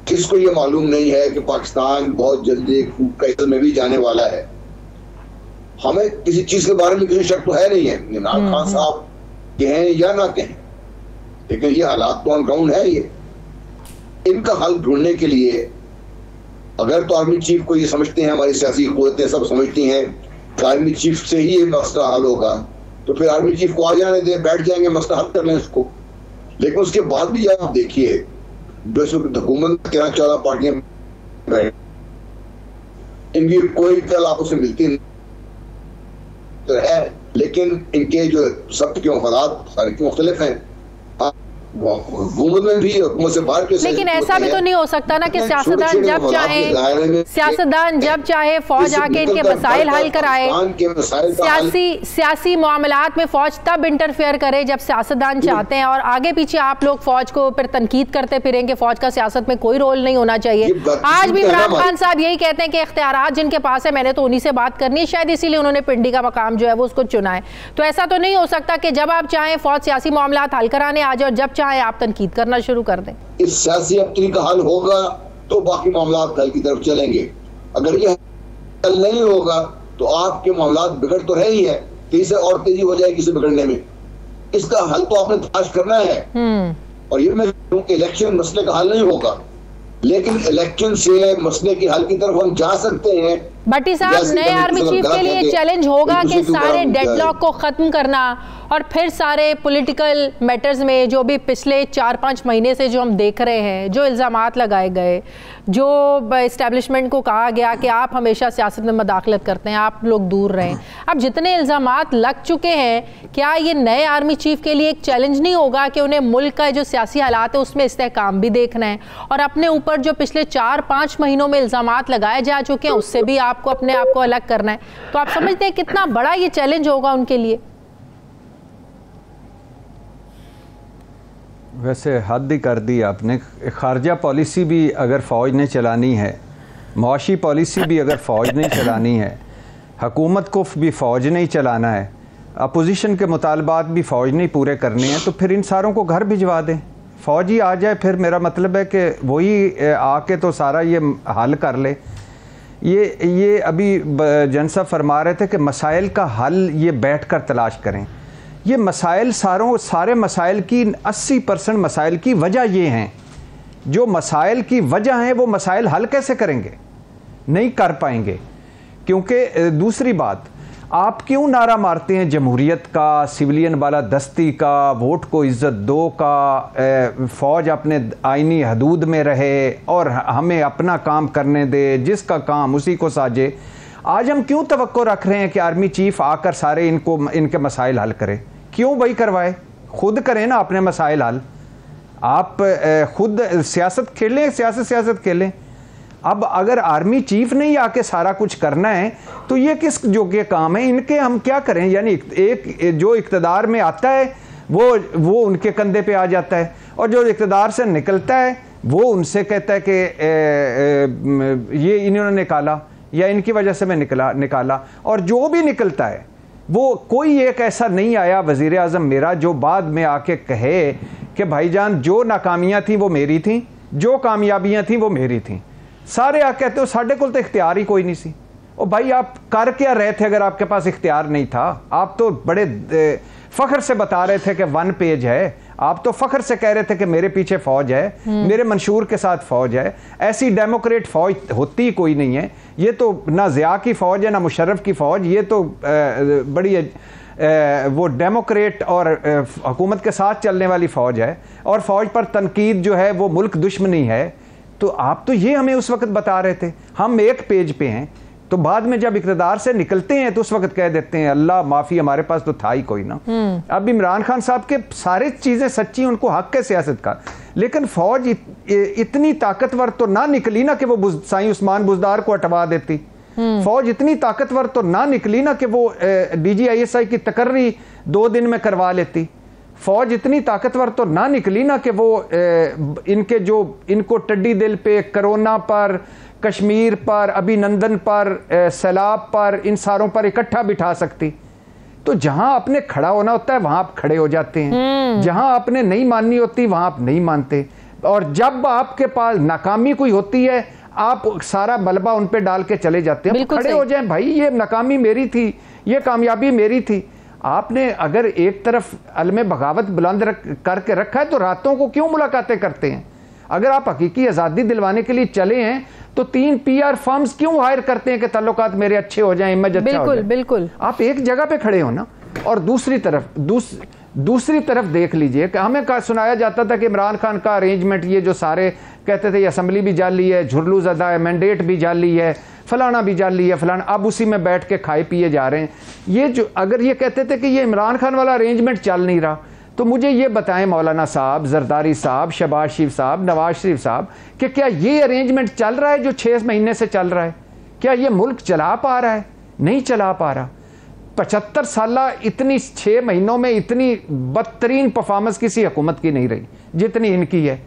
किसको ये मालूम नहीं है कि पाकिस्तान बहुत जल्दी एक फूड क्राइसिस में भी जाने वाला है। हमें किसी चीज के बारे में किसी शक तो है नहीं है, इमरान खान साहब कहें या ना कहें, लेकिन ये हालात तो ऑन ग्राउंड है। ये इनका हल ढूंढने के लिए अगर तो आर्मी चीफ को ये समझते हैं, हमारी सियासी क़ुव्वतें सब समझती हैं कि आर्मी चीफ से ही ये मसला हल होगा, तो फिर आर्मी चीफ को आ जाने दें, बैठ जाएंगे, मसला हल कर लें इसको। लेकिन उसके बाद भी आप देखिए, हुकूमत के 14 पार्टियां इनकी कोई कल आपस में मिलती तो है, लेकिन इनके जो सब के मफादात सारे मुख्तलिफ हैं। हुकूमत में भी, हुकूमत से बाहर के, लेकिन ऐसा भी तो नहीं हो सकता ना कि सियासतदान जब चाहे फौज आके इनके मसाइल हल कराए। सियासी मामलात में फौज तब इंटरफेयर करे जब सियासतदान चाहते हैं, और आगे पीछे आप लोग फौज को फिर तनकीद करते फिरेंगे। फौज का सियासत में कोई रोल नहीं होना चाहिए। आज भी इमरान खान साहब यही कहते हैं कि इख्तियारात जिनके पास है, मैंने तो उन्हीं से बात करनी है, शायद इसीलिए उन्होंने पिंडी का मकाम जो है वो उसको चुना है। तो ऐसा तो नहीं हो सकता कि जब आप चाहें फौज सियासी मामलात हल कराने आ जाए और जब चाहे आप तनकीद करना शुरू कर दें। इस सियासी अबतरी का हल होगा तो बाकी मामलात हल की तरफ चलेंगे। अगर ये हल नहीं होगा तो आपके मामलात बिगड़ तो रहे ही है, तेजी और तेजी हो जाएगी इसे बिगड़ने में। इसका हल तो आपने तलाश करना है। और ये मैं इलेक्शन मसले का हल नहीं होगा, लेकिन इलेक्शन से मसले के हल की तरफ हम जा सकते हैं। भट्टी साहब, नए आर्मी चीफ के लिए चैलेंज होगा कि सारे डेडलॉक को खत्म करना और फिर सारे पॉलिटिकल मैटर्स में जो भी पिछले 4-5 महीने से जो हम देख रहे हैं, जो इल्ज़ामात लगाए गए, जो इस्टेब्लिशमेंट को कहा गया कि आप हमेशा सियासत में मदाखलत करते हैं, आप लोग दूर रहें। अब जितने इल्ज़ामात लग चुके हैं, क्या ये नए आर्मी चीफ के लिए एक चैलेंज नहीं होगा कि उन्हें मुल्क का जो सियासी हालात है उसमें इस्तेहकाम भी देखना है, और अपने ऊपर जो पिछले 4-5 महीनों में इल्ज़ामात लगाए जा चुके हैं उससे भी आपको अपने आप को अलग करना है? तो आप समझते हैं कितना बड़ा ये चैलेंज होगा उनके लिए? वैसे हद ही कर दी आपने। खारजा पॉलिसी भी अगर फ़ौज ने चलानी है, मुआशी पॉलिसी भी अगर फ़ौज ने चलानी है, हुकूमत को भी फ़ौज ने ही चलाना है, अपोजिशन के मुतालबात भी फ़ौज नहीं पूरे करने हैं, तो फिर इन सारों को घर भिजवा दें, फ़ौज ही आ जाए। फिर मेरा मतलब है कि वही आके तो सारा ये हल कर ले। ये अभी जनसा फरमा रहे थे कि मसाइल का हल ये बैठ कर तलाश करें। ये मसाइल सारे मसाइल की 80% मसाइल की वजह ये हैं। जो मसाइल की वजह हैं वो मसाइल हल कैसे करेंगे? नहीं कर पाएंगे। क्योंकि दूसरी बात, आप क्यों नारा मारते हैं जमहूरियत का, सिविलियन वाला दस्ती का, वोट को इज्जत दो का, फ़ौज अपने आइनी हदूद में रहे और हमें अपना काम करने दे, जिसका काम उसी को साजे। आज हम क्यों तवक्को रख रहे हैं कि आर्मी चीफ आकर सारे इनके मसाइल हल करे? क्यों वही करवाए? खुद करें ना अपने मसाइल हल। आप खुद सियासत खेलें, सियासत खेलें। अब अगर आर्मी चीफ नहीं आके सारा कुछ करना है तो ये किस जो के काम है इनके? हम क्या करें? यानी एक जो इक़्तिदार में आता है वो उनके कंधे पे आ जाता है, और जो इक़्तिदार से निकलता है वो उनसे कहता है कि ये इन्होंने निकाला या इनकी वजह से मैं निकाला। और जो भी निकलता है वो कोई एक ऐसा नहीं आया वज़ीर आज़म मेरा जो बाद में आके कहे कि भाईजान जो नाकामियाँ थी वो मेरी थी, जो कामयाबियाँ थी वो मेरी थी। सारे आप कहते हो साढ़े को तो इख्तियार ही कोई नहीं सी। ओ भाई, आप कर क्या रहे थे अगर आपके पास इख्तियार नहीं था? आप तो बड़े फ़ख्र से बता रहे थे कि 1 पेज है। आप तो फ़ख्र से कह रहे थे कि मेरे पीछे फ़ौज है, मेरे मंशूर के साथ फ़ौज है। ऐसी डेमोक्रेट फ़ौज होती कोई नहीं है। ये तो ना ज़िया की फ़ौज है ना मुशर्रफ की फ़ौज। ये तो बड़ी वो डेमोक्रेट और हुकूमत के साथ चलने वाली फ़ौज है, और फ़ौज पर तनकीद जो है वो मुल्क दुश्मनी है। तो आप तो ये हमें उस वक्त बता रहे थे। हम 1 पेज पे हैं, तो बाद में जब इक़्तिदार से निकलते हैं तो उस वक्त कह देते हैं अल्लाह माफ़ी, हमारे पास तो था ही कोई ना। अब इमरान खान साहब के सारे चीज़ें सच्ची, उनको हक है सियासत का, लेकिन फ़ौज इतनी ताकतवर तो ना निकली ना कि वो साईं उस्मान बुज़दार को हटवा देती। फ़ौज इतनी ताकतवर तो ना निकली ना कि वो DGISI की तकर्री 2 दिन में करवा लेती। फ़ौज इतनी ताकतवर तो ना निकली ना कि वो इनको टड्डी दिल पे, कोरोना पर, कश्मीर पर, अभिनंदन पर, सैलाब पर, इन सारों पर इकट्ठा बिठा सकती। तो जहां आपने खड़ा होना होता है वहां आप खड़े हो जाते हैं, जहां आपने नहीं माननी होती वहां आप नहीं मानते। और जब आपके पास नाकामी कोई होती है आप सारा मलबा उन पे डाल के चले जाते हैं। खड़े हो जाएं, भाई ये नाकामी मेरी थी, ये कामयाबी मेरी थी। आपने अगर एक तरफ अलमे बगावत बुलंद करके रखा है तो रातों को क्यों मुलाकातें करते हैं? अगर आप हकीकी आज़ादी दिलवाने के लिए चले हैं तो 3 PR फर्म्स क्यों हायर करते हैं कि ताल्लुकात मेरे अच्छे हो जाएं, इमेज अच्छा हो जाए? बिल्कुल आप एक जगह पे खड़े हो ना। और दूसरी तरफ देख लीजिए कि हमें सुनाया जाता था कि इमरान खान का अरेंजमेंट, ये जो सारे कहते थे असम्बली भी जाली है, झुरलू ज़दा है, मैंडेट भी जाली है, फलाना भी जाली है, फलाना, अब उसी में बैठ के खाए पिए जा रहे हैं। ये जो अगर ये कहते थे कि ये इमरान खान वाला अरेंजमेंट चल नहीं रहा, तो मुझे ये बताएं मौलाना साहब, जरदारी साहब, शहबाज शरीफ साहब, नवाज शरीफ साहब, कि क्या ये अरेंजमेंट चल रहा है जो 6 महीने से चल रहा है? क्या ये मुल्क चला पा रहा है? नहीं चला पा रहा। 75 साल इतनी 6 महीनों में इतनी बदतरीन परफॉर्मेंस किसी हुकूमत की नहीं रही जितनी इनकी है।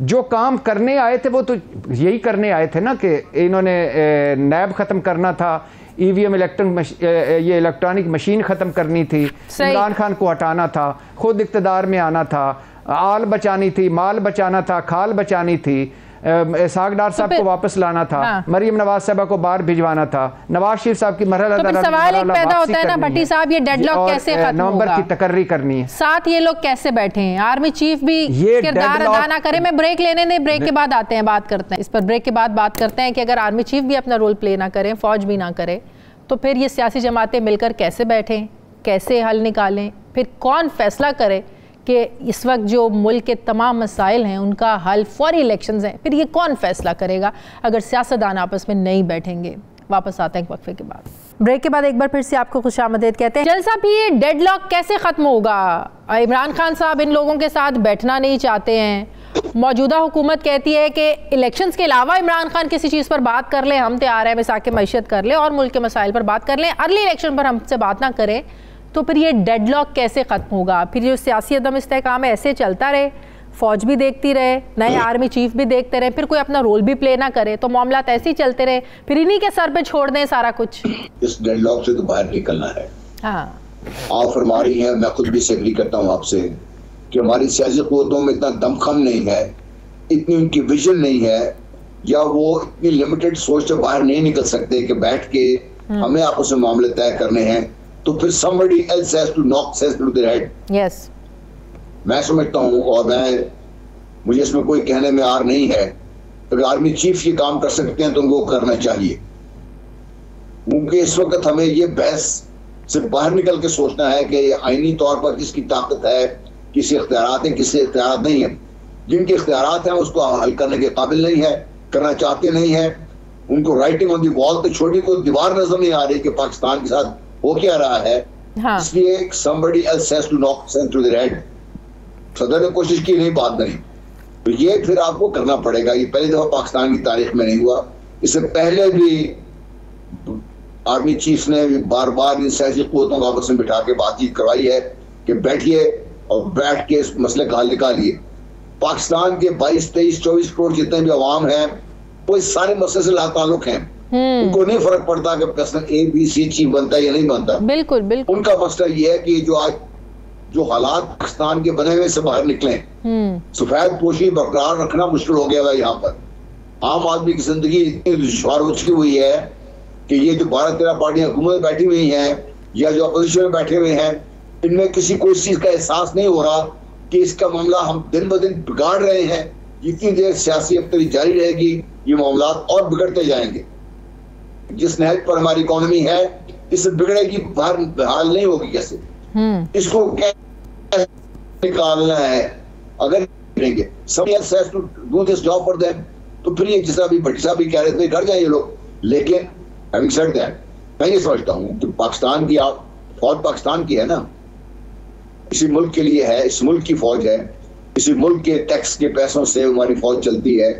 जो काम करने आए थे वो तो यही करने आए थे ना कि इन्होंने नैब ख़त्म करना था, EVM ये इलेक्ट्रॉनिक मशीन ख़त्म करनी थी, इमरान खान को हटाना था, खुद इक़्तिदार में आना था, आल बचानी थी, माल बचाना था, खाल बचानी थी, इसहाक डार साहब को वापस लाना था, हाँ। मरियम नवाज साहबा को बाहर भिजवाना था, नवाज शरीफ साहब की सवाल एक पैदा होता है ना भट्टी साहब, ये डेडलॉक कैसे खत्म होगा? नवंबर की तकर्री करनी है। साथ ये लोग कैसे बैठे हैं? आर्मी चीफ भी किरदार अदा ना करे। मैं ब्रेक लेने दे, ब्रेक के बाद आते हैं, बात करते हैं इस पर। ब्रेक के बाद बात करते हैं कि अगर आर्मी चीफ भी अपना रोल प्ले ना करें, फौज भी ना करे, तो फिर ये सियासी जमातें मिलकर कैसे बैठें, कैसे हल निकालें? फिर कौन फैसला करे कि इस वक्त जो मुल्क के तमाम मसाइल हैं उनका हल फौरी इलेक्शंस हैं? फिर ये कौन फैसला करेगा अगर सियासतदान आपस में नहीं बैठेंगे? वापस आते हैं वक्फे के बाद। ब्रेक के बाद एक बार फिर से आपको खुशामदीद कहते हैं। जलसा भी ये डेडलॉक कैसे ख़त्म होगा? इमरान खान साहब इन लोगों के साथ बैठना नहीं चाहते हैं। मौजूदा हुकूमत कहती है कि इलेक्शंस के अलावा इमरान खान किसी चीज़ पर बात कर ले, हम तैयार हैं, मिसाक मैशियत कर ले और मुल्क के मसाइल पर बात कर लें, अर्ली इलेक्शन पर हमसे बात ना करें। तो फिर ये डेडलॉक कैसे ख़त्म होगा? फिर जो सियासी अदम इस्तेहकाम है ऐसे चलता रहे, फौज भी देखती रहे, नए आर्मी चीफ भी देखते रहे, फिर कोई अपना रोल भी प्ले ना करे, तो मामला ऐसे ही चलते रहे, फिर इन्हीं के सर पे छोड़ दें सारा कुछ। इस डेडलॉक से तो बाहर निकलना है। हाँ, आप फरमा रही हैं, मैं खुद भी से एग्री करता हूँ आपसे कि हमारी सियासी क़ुव्वतों में इतना दमखम नहीं है, इतनी उनकी विजन नहीं है, या वो इतनी लिमिटेड सोच से बाहर नहीं निकल सकते कि बैठ के हमें आपस में मामले तय करने हैं, तो फिर somebody else has to knock sense to their head. Yes. मैं समझता हूँ, और मुझे इसमें कोई कहने में आर नहीं है, अगर आर्मी चीफ ये काम कर सकते हैं तो उनको करना चाहिए, क्योंकि इस वक्त हमें ये बहस से बाहर निकल के सोचना है कि आईनी तौर पर किसकी ताकत है, किसी इख्तियारात हैं, किसी इख्तियारात नहीं है। जिनके इख्तियारात हैं उसको हल करने के काबिल नहीं है, करना चाहते नहीं है, उनको राइटिंग ऑन दी वॉल तो छोटी कोई दीवार नजर नहीं आ रही कि पाकिस्तान के साथ हो क्या रहा है। हाँ। इसलिए somebody else has to knock sense to their head. सदर ने कोशिश की, नहीं बात नहीं, तो ये फिर आपको करना पड़ेगा। ये पहली दफा पाकिस्तान की तारीख में नहीं हुआ, इससे पहले भी आर्मी चीफ ने बार बार इन सियासी क़ुव्वतों को आपस में बिठा के बातचीत करवाई है कि बैठिए और बैठ के इस मसले का हल निकालिए। पाकिस्तान के 22, 23, 24 करोड़ जितने भी अवाम हैं वो इस सारे मसले से लाताल्लुक हैं। उनको नहीं फर्क पड़ता कि person A, B, C chief बनता है या नहीं बनता। बिल्कुल बिल्कुल। उनका मसला ये है कि जो आज जो हालात पाकिस्तान के बने हुए से बाहर निकले, सफेद पोशी बरकरार रखना मुश्किल हो गया है। यहाँ पर आम आदमी की जिंदगी इतनी दुश्वार हो चुकी हुई है कि ये जो 12-13 पार्टियां हुकूमत में बैठी हुई हैं या जो अपोजिशन में बैठे हुए हैं, इनमें किसी को इस चीज का एहसास नहीं हो रहा कि इसका मामला हम दिन ब दिन बिगाड़ रहे हैं। जितनी देर सियासी अबतरी जारी रहेगी ये मामला और बिगड़ते जाएंगे। जिस नहज पर हमारी इकोनॉमी है इससे बिगड़ेगी, बाहर हाल नहीं होगी कैसे, इसको कैसे निकालना है। अगर somebody else has to do this job for them, तो फिर ये जिस भी भट्टी साहब भी कह रहे थे घर जाए ये लोग। लेकिन having said that, मैं ये समझता हूँ कि पाकिस्तान की फौज पाकिस्तान की है ना, इसी मुल्क के लिए है, इस मुल्क की फौज है, इसी मुल्क के टैक्स के पैसों से हमारी फौज चलती है।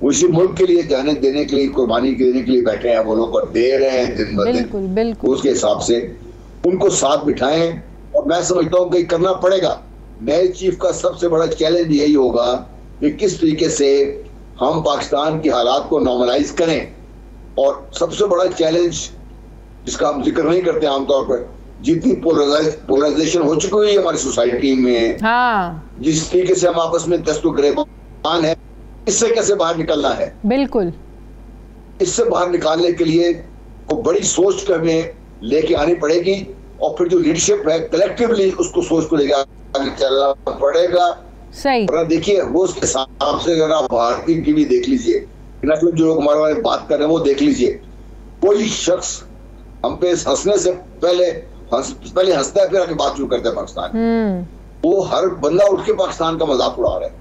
वो इसी मुल्क के लिए जाने देने के लिए, कुर्बानी देने के लिए बैठे हैं, वो लोग और दे रहे हैं दिन ब दिन। उसके हिसाब से उनको साथ बिठाएं, और मैं समझता हूँ कि करना पड़ेगा। नए चीफ का सबसे बड़ा चैलेंज यही होगा कि किस तरीके से हम पाकिस्तान के हालात को नॉर्मलाइज करें। और सबसे बड़ा चैलेंज जिसका हम जिक्र नहीं करते आमतौर पर, जितनी पोलराइजेशन हो चुकी है हमारी सोसाइटी में, हाँ। जिस तरीके से हम आपस में दस्तगिरबान है, इससे कैसे बाहर निकलना है। बिल्कुल, इससे बाहर निकालने के लिए को बड़ी सोच को हमें लेके आनी पड़ेगी, और फिर जो लीडरशिप है कलेक्टिवली उसको सोच को लेकर आगे चलना पड़ेगा। सही। देखिए वो उसके हिसाब से अगर आप भारतीय टीवी देख लीजिए, जो लोग हमारे बारे में बात कर रहे हैं वो देख लीजिए, कोई शख्स हम पे हंसने से पहले हंसता है फिर आगे बात शुरू करता है पाकिस्तान। वो हर बंदा उठ के पाकिस्तान का मजाक उड़ा रहा है।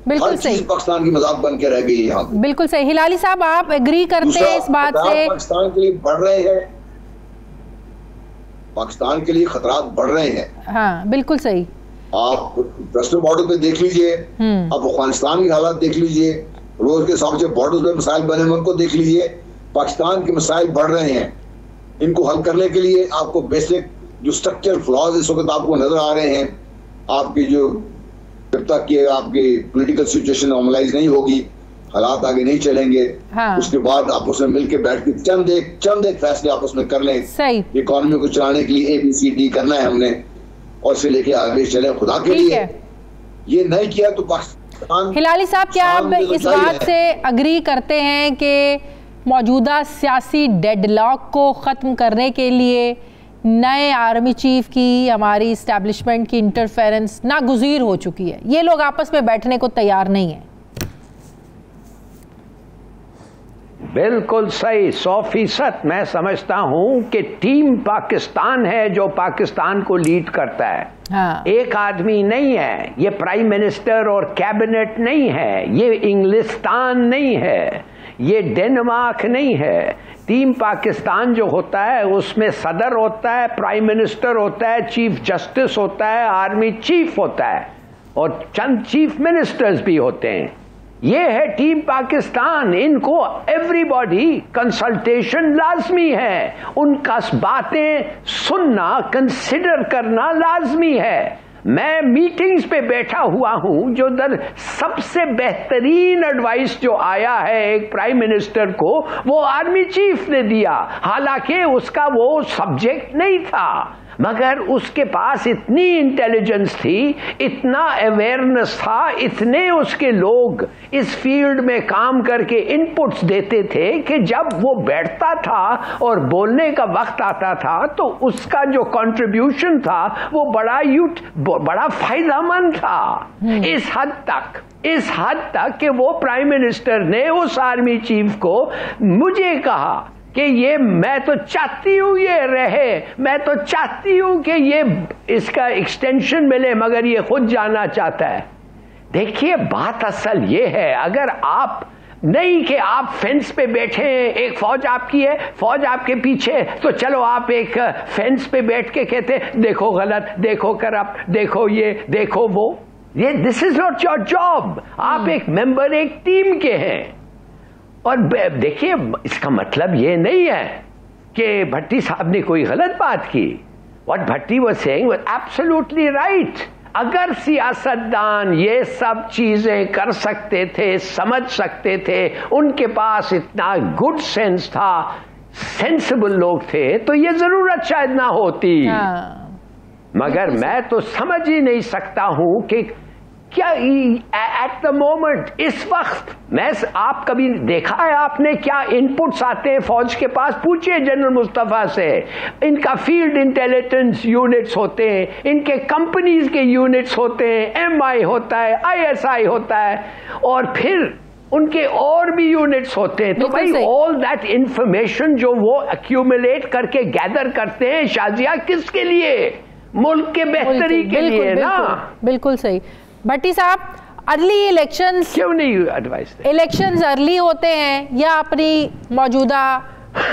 बिल्कुल सही। पाकिस्तान की मजाक बन के रह गई यहाँ। बिल्कुल सही। हिलाली साहब आप एग्री करते हैं इस बात से? पाकिस्तान के लिए बढ़ रहे हैं, पाकिस्तान के लिए खतरात बढ़ रहे हैं। हाँ बिल्कुल सही। आप वेस्टर्न बॉर्डर पे देख लीजिए, आप अफगानिस्तान की हालात देख लीजिए, रोज के हिसाब से बॉर्डर पे मसाइल बने हुए उनको देख लीजिए। पाकिस्तान के मसाइल बढ़ रहे हैं, इनको हल करने के लिए आपको बेसिक जो स्ट्रक्चरल फ्लॉज इस वक्त आपको नजर आ रहे हैं। आपकी जो जब तक कि आपकी पॉलिटिकल सिचुएशन नॉर्मलाइज नहीं होगी, हालात आगे नहीं चलेंगे। हाँ। उसके बाद आपस में मिलकर बैठ के चंद एक फैसले आपस में कर लें। सही। इकोनॉमी को चलाने के लिए ABCD करना है हमने, और इसे लेके आगे चले खुदा के लिए। ये नहीं किया तो पाकिस्तान। हिलाली साहब क्या आप इस बात से अग्री करते हैं कि मौजूदा सियासी डेडलॉक को ख़त्म करने के लिए नए आर्मी चीफ की, हमारी इस्टेब्लिशमेंट की इंटरफेरेंस नागुज़ीर हो चुकी है, ये लोग आपस में बैठने को तैयार नहीं है? बिल्कुल सही, 100%। मैं समझता हूं कि टीम पाकिस्तान है जो पाकिस्तान को लीड करता है। हाँ। एक आदमी नहीं है, ये प्राइम मिनिस्टर और कैबिनेट नहीं है, ये इंग्लिस्तान नहीं है, ये डेनमार्क नहीं है। टीम पाकिस्तान जो होता है उसमें सदर होता है, प्राइम मिनिस्टर होता है, चीफ जस्टिस होता है, आर्मी चीफ होता है, और चंद चीफ मिनिस्टर्स भी होते हैं। ये है टीम पाकिस्तान। इनको एवरीबॉडी कंसल्टेशन लाजमी है, उनका बातें सुनना, कंसिडर करना लाजमी है। मैं मीटिंग्स पे बैठा हुआ हूं, जो सबसे बेहतरीन एडवाइस जो आया है एक प्राइम मिनिस्टर को, वो आर्मी चीफ ने दिया, हालांकि उसका वो सब्जेक्ट नहीं था। मगर उसके पास इतनी इंटेलिजेंस थी, इतना अवेयरनेस था, इतने उसके लोग इस फील्ड में काम करके इनपुट्स देते थे कि जब वो बैठता था और बोलने का वक्त आता था तो उसका जो कंट्रीब्यूशन था वो बड़ा फायदेमंद था। इस हद तक कि वो प्राइम मिनिस्टर ने उस आर्मी चीफ को मुझे कहा कि ये मैं तो चाहती हूं ये रहे, मैं तो चाहती हूं कि ये इसका एक्सटेंशन मिले, मगर ये खुद जाना चाहता है। देखिए बात असल ये है, अगर आप नहीं कि आप फेंस पे बैठे हैं, एक फौज आपकी है, फौज आपके पीछे, तो चलो आप एक फेंस पे बैठ के कहते देखो गलत, देखो करप्ट, देखो ये, देखो वो, ये this is not your job. आप एक मेंबर एक टीम के हैं। और देखिए इसका मतलब ये नहीं है कि भट्टी साहब ने कोई गलत बात की। What Bhatti was saying was absolutely right. अगर सियासतदान ये सब चीजें कर सकते थे, समझ सकते थे, उनके पास इतना गुड सेंस था, सेंसिबल लोग थे, तो ये जरूरत शायद ना होती। मगर मैं तो समझ ही नहीं सकता हूं कि क्या एट द मोमेंट इस वक्त आप कभी देखा है आपने क्या इनपुट्स आते हैं फौज के पास? पूछिए जनरल मुस्तफा से। इनका फील्ड इंटेलिजेंस यूनिट्स होते हैं, इनके कंपनीज के यूनिट्स होते हैं, MI होता है, ISI होता है, और फिर उनके और भी यूनिट्स होते हैं। तो भाई ऑल दैट इंफॉर्मेशन जो वो अक्यूमुलेट करके गैदर करते हैं शाजिया, किसके लिए? मुल्क के बेहतरी के लिए ना। बिल्कुल सही। भट्टी साहब, अर्ली इलेक्शंस क्यों नहीं एडवाइस? इलेक्शंस अर्ली होते हैं या अपनी मौजूदा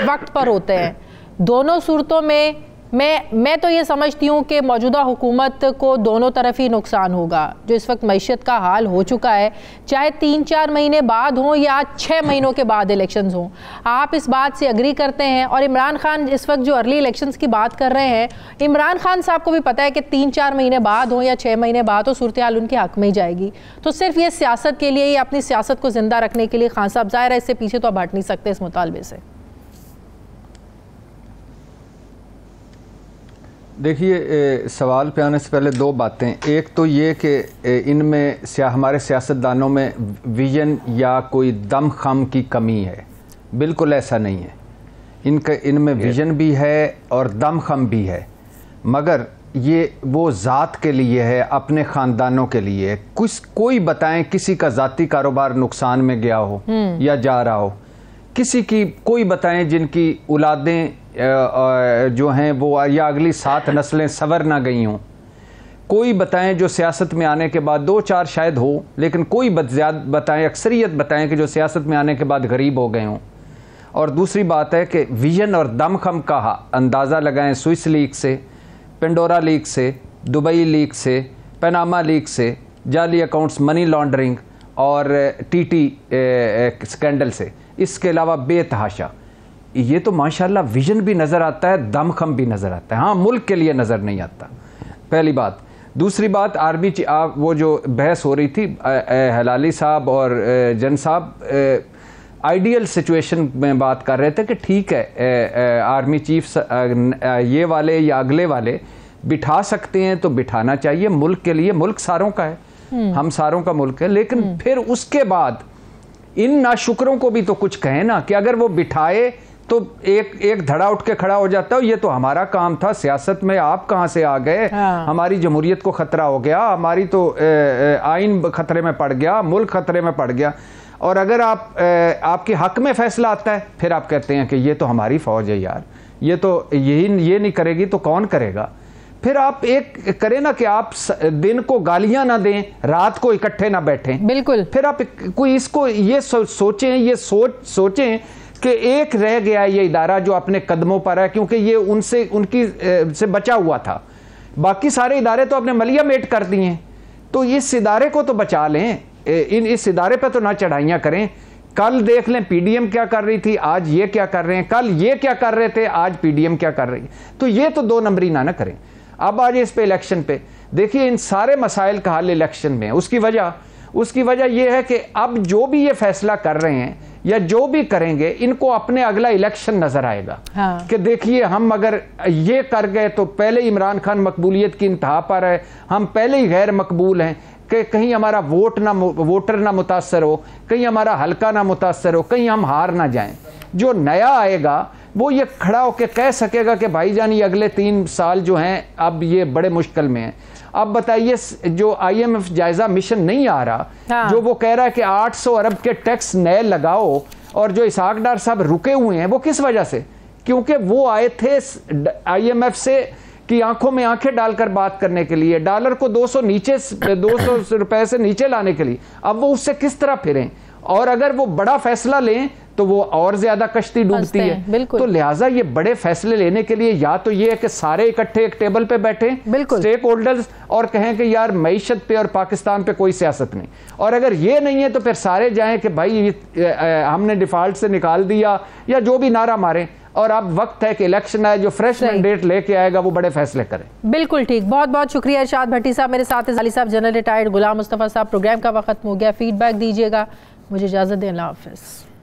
वक्त पर होते हैं? दोनों सूरतों में मैं तो ये समझती हूँ कि मौजूदा हुकूमत को दोनों तरफ ही नुकसान होगा। जो इस वक्त मईशत का हाल हो चुका है, चाहे 3-4 महीने बाद हों या 6 महीनों के बाद इलेक्शंस हों, आप इस बात से अग्री करते हैं? और इमरान खान इस वक्त जो अर्ली इलेक्शंस की बात कर रहे हैं, इमरान खान साहब को भी पता है कि 3-4 महीने बाद हो या 6 महीने बाद हो, सूरत हाल उनके हक में ही जाएगी। तो सिर्फ ये सियासत के लिए, अपनी सियासत को जिंदा रखने के लिए खान साहब, ज़ाहिर है इससे पीछे तो आप हट नहीं सकते इस मुतालबे से। देखिए, सवाल पे आने से पहले दो बातें। एक तो ये कि इनमें हमारे सियासतदानों में विजन या कोई दम खम की कमी है। बिल्कुल ऐसा नहीं है। इनमें विजन भी है और दम खम भी है, मगर ये वो ज़ात के लिए है, अपने ख़ानदानों के लिए। कोई बताएं किसी का ज़ाती कारोबार नुकसान में गया हो या जा रहा हो, किसी की कोई बताएं जिनकी औलादें जो हैं वो या अगली 7 नस्लें सवर ना गई हों। कोई बताएं जो सियासत में आने के बाद 2-4 शायद हो, लेकिन कोई बताएं, अक्सरियत बताएं कि जो सियासत में आने के बाद गरीब हो गए हों। और दूसरी बात है कि विजन और दमखम का अंदाज़ा लगाएं स्विस लीक से, पेंडोरा लीक से, दुबई लीक से, पनामा लीक से, जाली अकाउंट्स, मनी लॉन्ड्रिंग और TT स्कैंडल से। इसके अलावा बेतहाशा ये तो माशाल्लाह विजन भी नज़र आता है, दमखम भी नज़र आता है। हाँ, मुल्क के लिए नज़र नहीं आता, पहली बात। दूसरी बात, आर्मी वो जो बहस हो रही थी हलाली साहब और जन साहब आइडियल सिचुएशन में बात कर रहे थे कि ठीक है आर्मी चीफ ये वाले या अगले वाले बिठा सकते हैं तो बिठाना चाहिए मुल्क के लिए। मुल्क सारों का है, हम सारों का मुल्क है, लेकिन फिर उसके बाद इन नाशुकरों को भी तो कुछ कहें ना कि अगर वो बिठाए तो एक धड़ा उठ के खड़ा हो जाता है, ये तो हमारा काम था, सियासत में आप कहाँ से आ गए? हमारी जमहूरियत को खतरा हो गया, हमारी तो आइन खतरे में पड़ गया, मुल्क खतरे में पड़ गया। और अगर आपके हक में फैसला आता है, फिर आप कहते हैं कि ये तो हमारी फौज है यार, ये तो ये नहीं करेगी तो कौन करेगा? फिर आप एक करें ना कि आप दिन को गालियां ना दें, रात को इकट्ठे ना बैठें। बिल्कुल। फिर आप कोई इसको ये सोचें कि एक रह गया ये इदारा जो अपने कदमों पर है, क्योंकि ये उनसे बचा हुआ था। बाकी सारे इदारे तो अपने मलिया मेट कर दिए, तो इस इदारे को तो बचा लें, इस इदारे पर तो ना चढ़ाइयाँ करें। कल देख लें PDM क्या कर रही थी, आज ये क्या कर रहे हैं, कल ये क्या कर रहे थे, आज PDM क्या कर रही है। तो ये तो 2 नंबरी ना करें। अब आज इस पे इलेक्शन पे देखिए, इन सारे मसाइल का हल इलेक्शन में। उसकी वजह यह है कि अब जो भी ये फैसला कर रहे हैं, या जो भी करेंगे इनको अपने अगला इलेक्शन नजर आएगा। हाँ। कि देखिए हम अगर ये कर गए तो पहले इमरान खान मकबूलियत की इंतहा पर है, हम पहले ही गैर मकबूल हैं, कि कहीं हमारा वोटर ना मुतासर हो, कहीं हमारा हल्का ना मुतासर हो, कहीं हम हार ना जाएं। जो नया आएगा वो ये खड़ा होकर कह सकेगा कि भाईजान ये अगले 3 साल जो हैं अब ये बड़े मुश्किल में हैं। अब बताइए जो IMF जायजा मिशन नहीं आ रहा, हाँ। जो वो कह रहा है कि 800 अरब के टैक्स नए लगाओ, और जो इसहाक डार साहब रुके हुए हैं वो किस वजह से? क्योंकि वो आए थे IMF से कि आंखों में आंखें डालकर बात करने के लिए, डॉलर को 200 रुपए से नीचे लाने के लिए। अब वो उससे किस तरह फिरें? और अगर वो बड़ा फैसला लें तो वो और ज्यादा कश्ती डूबती है। तो लिहाजा ये बड़े फैसले लेने के लिए या तो ये है कि सारे इकट्ठे एक टेबल पे बैठे स्टेक होल्डर्स और कहें कि यार मईशत पे और पाकिस्तान पे कोई सियासत नहीं, और अगर ये नहीं है तो फिर सारे जाएं कि भाई हमने डिफॉल्ट से निकाल दिया, या जो भी नारा मारे। और अब वक्त है कि इलेक्शन आए, जो फ्रेश मैंडेट लेके आएगा वो बड़े फैसले करे। बिल्कुल ठीक, बहुत बहुत शुक्रिया इरशाद भट्टी साहब। मेरे साथ अली साहब, जनरल रिटायर्ड, गुलाम मुस्तफ़ा साहब। प्रोग्राम का वक्त हो गया, फीडबैक दीजिएगा। मुझे इजाज़त दें, अल्लाह हाफ़िज़।